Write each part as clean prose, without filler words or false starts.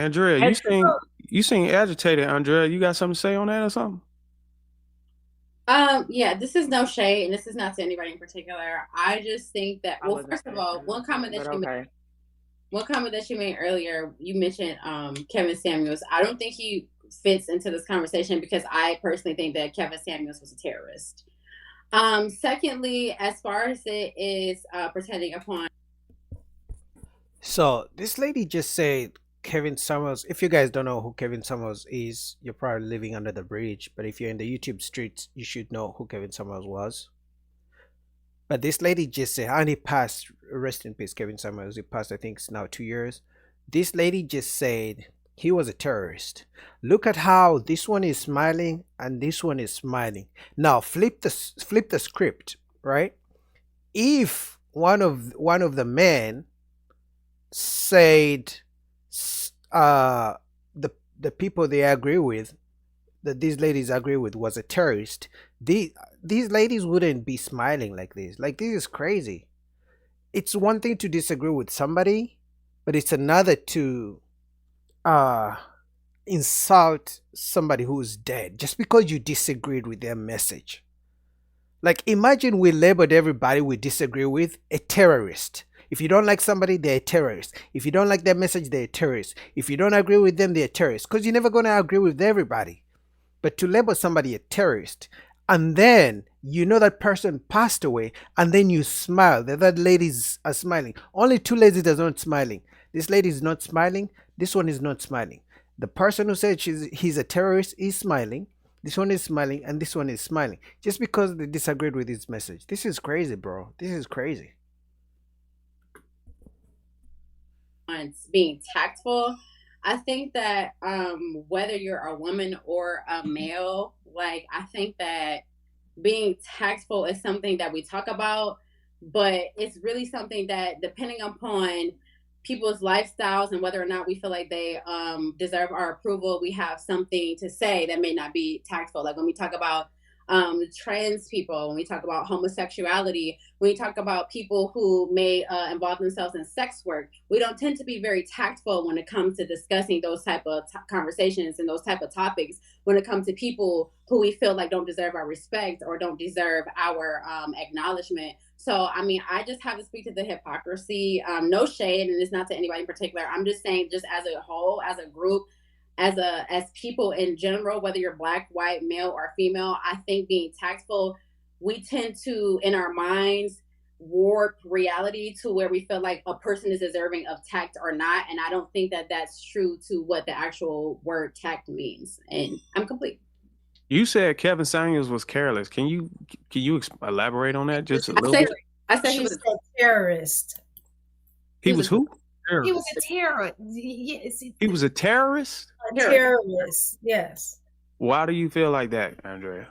Andrea, And you seem agitated, Andrea. You got something to say on that or something? Yeah, this is no shade, and this is not to anybody in particular. I just think that, I well, wasn't first of paying all, attention, but okay. one comment that you made earlier, you mentioned Kevin Samuels. I don't think he fits into this conversation because I personally think that Kevin Samuels was a terrorist. Secondly, as far as it is pretending upon, So this lady just said Kevin Summers. If you guys don't know who Kevin Summers is, you're probably living under the bridge. But if you're in the YouTube streets, you should know who Kevin Summers was. But this lady just said, and he passed. Rest in peace, Kevin Summers. He passed. I think it's now 2 years. This lady just said he was a terrorist. Look at how this one is smiling and this one is smiling. Now flip the script, right? If one of the men said uh the people they agree with, that these ladies agree with, was a terrorist, the these ladies wouldn't be smiling like this. Like, this is crazy. It's one thing to disagree with somebody, but it's another to uh insult somebody who's dead just because you disagreed with their message. Like, imagine we labeled everybody we disagree with a terrorist. If you don't like somebody, they're a terrorist. If you don't like their message, they're a terrorist. If you don't agree with them, they're a terrorist. Because you're never going to agree with everybody. But to label somebody a terrorist, and then you know that person passed away, and then you smile, that ladies are smiling. Only two ladies are not smiling. This lady is not smiling. This one is not smiling. The person who said he's a terrorist is smiling. This one is smiling, and this one is smiling. Just because they disagreed with his message. This is crazy, bro. This is crazy. being tactful, I think that whether you're a woman or a male, like I think that being tactful is something that we talk about, but it's really something that, depending upon people's lifestyles and whether or not we feel like they deserve our approval, we have something to say that may not be tactful. Like when we talk about trans people, when we talk about homosexuality, when we talk about people who may involve themselves in sex work, we don't tend to be very tactful when it comes to discussing those type of conversations and those type of topics when it comes to people who we feel like don't deserve our respect or don't deserve our acknowledgement. So, I mean, I just have to speak to the hypocrisy. No shade, and it's not to anybody in particular. I'm just saying, just as a whole, as a group, as people in general, whether you're black, white, male, or female, I think being tactful, we tend to, in our minds, warp reality to where we feel like a person is deserving of tact or not, and I don't think that that's true to what the actual word tact means. And I'm complete. You said Kevin Samuels was careless. Can you elaborate on that just a I little said bit? I said She he was was a terrorist. he He was was who? He was Terrorist. a terrorist. Yes, He was a terrorist? a a terrorist. terrorist. Yes. Why do you feel like that, Andrea?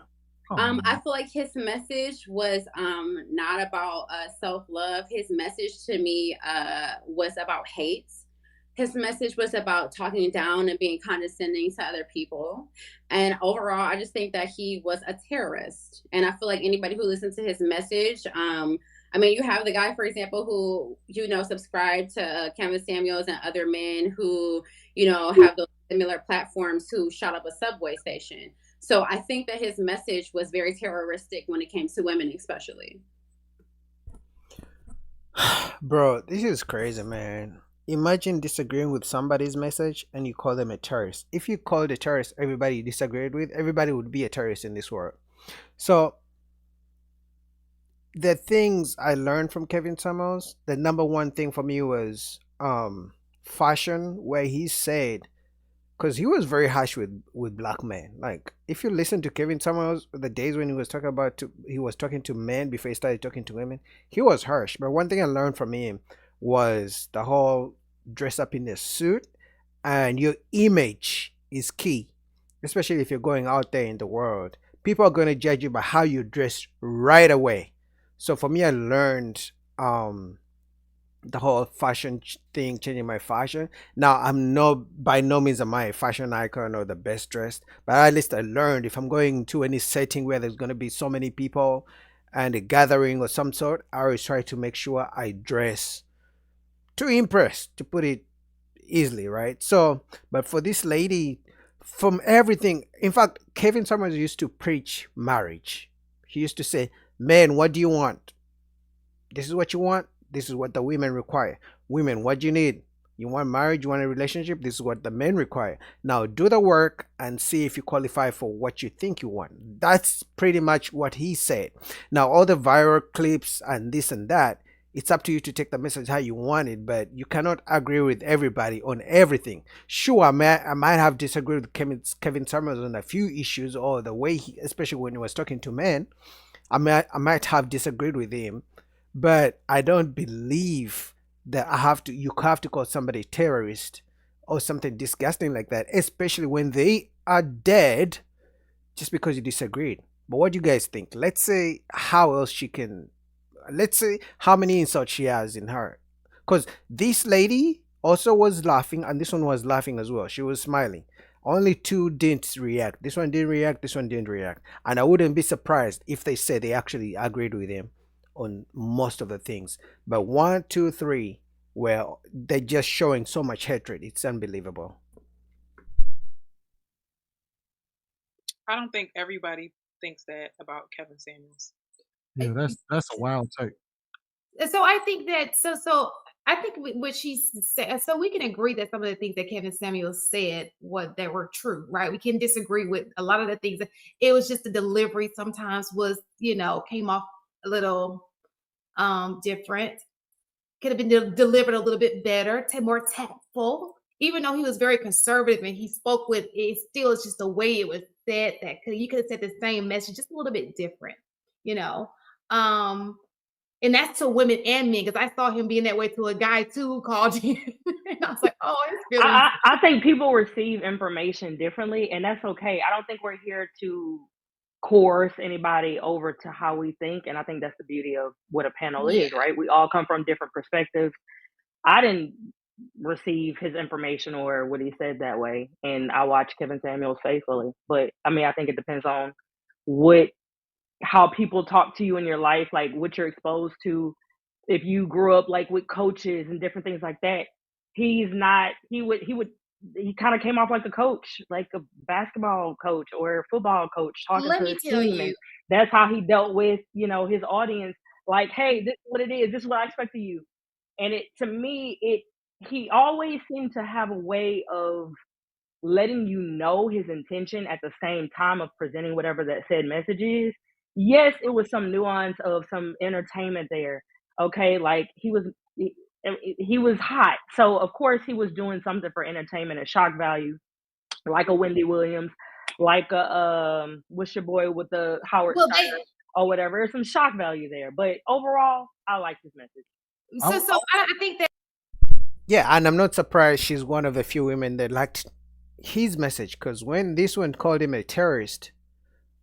I feel like his message was not about self love. His message to me was about hate. His message was about talking down and being condescending to other people. And overall, I just think that he was a terrorist. And I feel like anybody who listens to his message, I mean, you have the guy, for example, who, subscribe to Kevin Samuels and other men who, have those similar platforms who shot up a subway station. So I think that his message was very terroristic when it came to women, especially. Bro, this is crazy, man. Imagine disagreeing with somebody's message and you call them a terrorist. If you called a terrorist everybody you disagreed with, everybody would be a terrorist in this world. So the things I learned from Kevin Samuels, the number one thing for me was fashion, where he said, because he was very harsh with black men. Like, if you listen to Kevin Samuels, the days when he was talking to men before he started talking to women, he was harsh. But one thing I learned from him was the whole dress up in a suit, and your image is key, especially if you're going out there in the world. People are going to judge you by how you dress right away. So for me, I learned the whole thing, changing my fashion. Now, I'm no by no means am I a fashion icon or the best dressed, but at least I learned if I'm going to any setting where there's going to be so many people and a gathering or some sort, I always try to make sure I dress to impress, to put it easily, right? So, but for this lady, from everything, in fact, Kevin Summers used to preach marriage. He used to say, "Men, what do you want? This is what you want. This is what the women require. Women, what do you need? You want marriage? You want a relationship? This is what the men require. Now do the work and see if you qualify for what you think you want." That's pretty much what he said. Now, all the viral clips and this and that, it's up to you to take the message how you want it, but you cannot agree with everybody on everything. Sure, I might have disagreed with Kevin Summers on a few issues, or the way he, especially when he was talking to men, I might have disagreed with him, but I don't believe that you have to call somebody terrorist or something disgusting like that, especially when they are dead, just because you disagreed. But what do you guys think? Let's say how else she can, let's say how many insults she has in her. Because this lady also was laughing, and this one was laughing as well. She was smiling. Only two didn't react. This one didn't react, this one didn't react. And I wouldn't be surprised if they say they actually agreed with him on most of the things. But one, two, three, well, they're just showing so much hatred. It's unbelievable. I don't think everybody thinks that about Kevin Samuels. Yeah, that's a wild take. So I think that I think what she said. So we can agree that some of the things that Kevin Samuels said what that were true, right? We can disagree with a lot of the things. It was just the delivery sometimes was, came off a little different. Could have been delivered a little bit better, more tactful. Even though he was very conservative and he spoke with it, still it's just the way it was said that you could have said the same message just a little bit different, you know. Um, and that's to women and men, because I saw him being that way to a guy too who called him. And I was like, oh, it's I, feelings. I I think people receive information differently, and that's okay. I don't think we're here to coerce anybody over to how we think, and I think that's the beauty of what a panel Yeah. is, right? We all come from different perspectives. I didn't receive his information or what he said that way, and I watch Kevin Samuels faithfully. But I mean, I think it depends on what how people talk to you in your life, like what you're exposed to. If you grew up like with coaches and different things like that, he's not. He kind of came off like a coach, like a basketball coach or a football coach, talking Let to me his tell team, you, and that's how he dealt with his audience. Like, hey, this is what it is. This is what I expect of you. And it to me, it he always seemed to have a way of letting you know his intention at the same time of presenting whatever that said message is. Yes, it was some nuance of some entertainment there. Okay, like he was hot, so of course he was doing something for entertainment and shock value, like a Wendy Williams, like a what's your boy with the Howard well, Stern or whatever. There's some shock value there, but overall, I like his message. I think that Yeah, and I'm not surprised she's one of the few women that liked his message, because when this one called him a terrorist,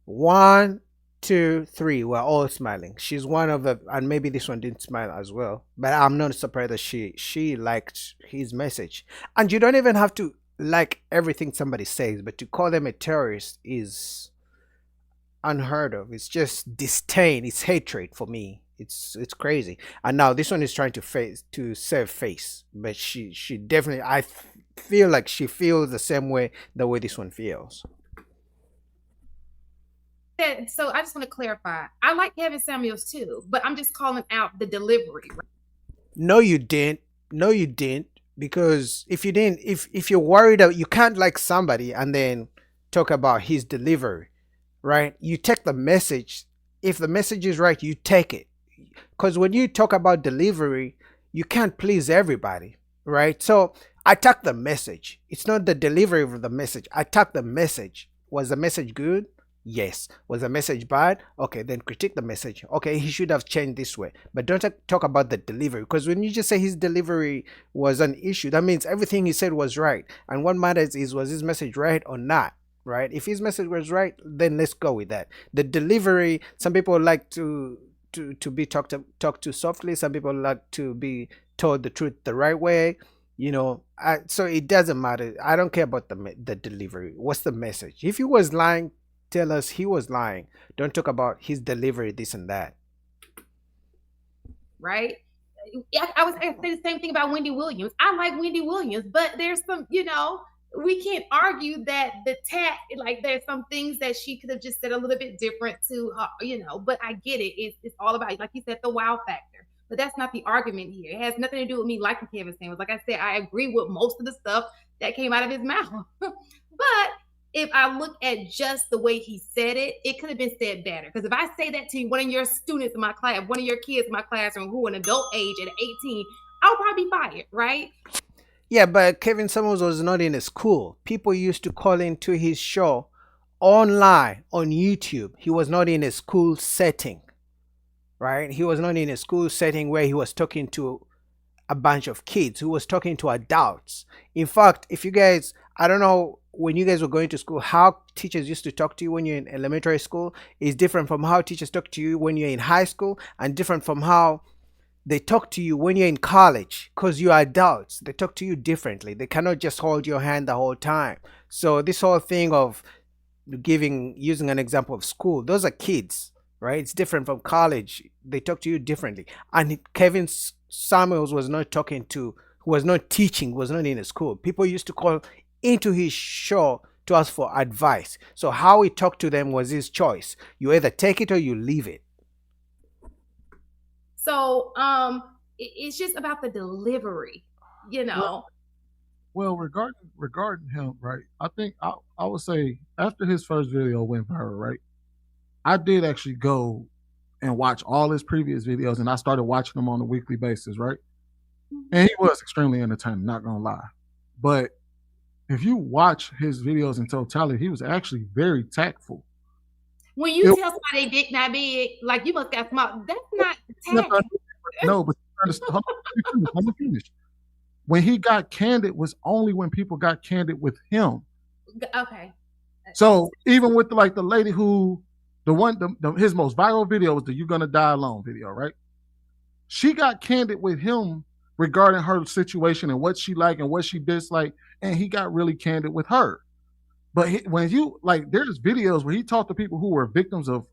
one, two, three were all smiling. She's one of the, and maybe this one didn't smile as well. But I'm not surprised that she liked his message. And you don't even have to like everything somebody says, but to call them a terrorist is unheard of. It's just disdain. It's hatred for me. It's crazy. And now this one is trying to save face, but she definitely feel like she feels the way this one feels. so I just want to clarify. I like Kevin Samuels too, but I'm just calling out the delivery. Right? No, you didn't. No, you didn't. Because if you didn't, if you're worried that you can't like somebody and then talk about his delivery, right? You take the message. If the message is right, you take it. Because when you talk about delivery, you can't please everybody, right? So attack the message. It's not the delivery of the message. Attack the message. Was the message good? Yes. Was the message bad? Okay, then critique the message. Okay, he should have changed this way. But don't talk about the delivery, because when you just say his delivery was an issue, that means everything he said was right. And what matters is, was his message right or not? Right? If his message was right, then let's go with that. The delivery, some people like to be talked to softly. Some people like to be told the truth the right way. So it doesn't matter. I don't care about the delivery. What's the message? If he was lying, tell us he was lying. Don't talk about his delivery, this and that. Right? I was going to say the same thing about Wendy Williams. I like Wendy Williams, but there's some, we can't argue that the tact, like there's some things that she could have just said a little bit different to, but I get it. It's all about, like you said, the wow factor. But that's not the argument here. It has nothing to do with me liking Kevin Samuels. Like I said, I agree with most of the stuff that came out of his mouth. But if I look at just the way he said it, it could have been said better. Because if I say that to one of your students in my class, one of your kids in my classroom who an adult age at 18, I'll probably be fired, right? Yeah, but Kevin Samuels was not in a school. People used to call into his show online on YouTube. He was not in a school setting, right? He was not in a school setting where he was talking to a bunch of kids. He was talking to adults. In fact, if you guys, I don't know, when you guys were going to school, how teachers used to talk to you when you're in elementary school is different from how teachers talk to you when you're in high school, and different from how they talk to you when you're in college, because you're adults. They talk to you differently. They cannot just hold your hand the whole time. So this whole thing of using an example of school, those are kids, right? It's different from college. They talk to you differently. And Kevin Samuels was not teaching, was not in a school. People used to call into his show to ask for advice. So how he talked to them was his choice. You either take it or you leave it. So it's just about the delivery, Well, regarding him, right? I think I would say after his first video went viral, right? I did actually go and watch all his previous videos, and I started watching them on a weekly basis, right? And he was extremely entertaining, not gonna lie. But if you watch his videos in totality, he was actually very tactful. When you tell somebody dick not big, like you must got small, that's not tact. No, but let me finish. When he got candid was only when people got candid with him. Okay. So even with the lady who, his most viral video was the "You Gonna Die Alone" video, right? She got candid with him regarding her situation and what she liked and what she disliked, and he got really candid with her. But when you there's videos where he talked to people who were victims of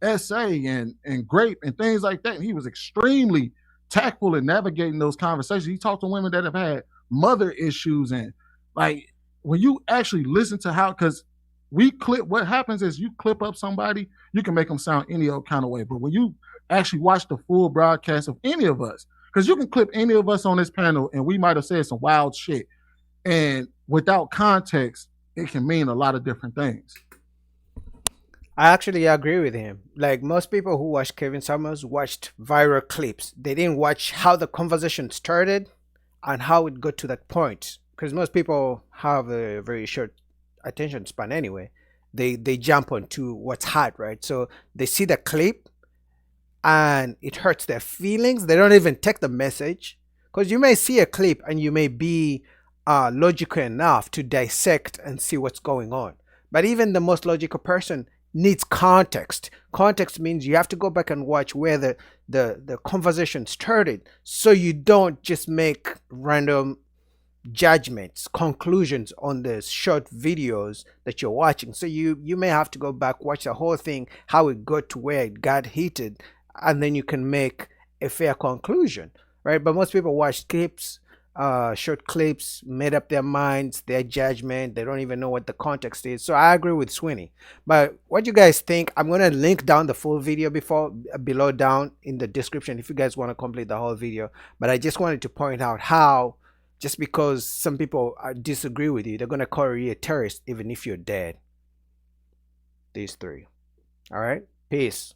SA and rape and things like that, and he was extremely tactful in navigating those conversations. He talked to women that have had mother issues, and when you actually listen to how, because what happens is you clip up somebody, you can make them sound any old kind of way. But when you actually watch the full broadcast of any of us, because you can clip any of us on this panel and we might have said some wild shit, and without context, it can mean a lot of different things. I actually agree with him. Like most people who watch Kevin Samuels watched viral clips. They didn't watch how the conversation started and how it got to that point. Because most people have a very short attention span anyway. They jump onto what's hot, right? So they see the clip and it hurts their feelings. They don't even take the message. Because you may see a clip and you may be logical enough to dissect and see what's going on. But even the most logical person needs context. Context means you have to go back and watch where the conversation started, so you don't just make random judgments, conclusions on the short videos that you're watching. So you may have to go back, watch the whole thing, how it got to where it got heated, and then you can make a fair conclusion, right? But most people watch clips, short clips, made up their minds, their judgment. They don't even know what the context is. So I agree with Sweeney. But what you guys think? I'm gonna link down the full video below down in the description if you guys want to complete the whole video. But I just wanted to point out how just because some people disagree with you, they're gonna call you a terrorist even if you're dead. These three. All right. Peace.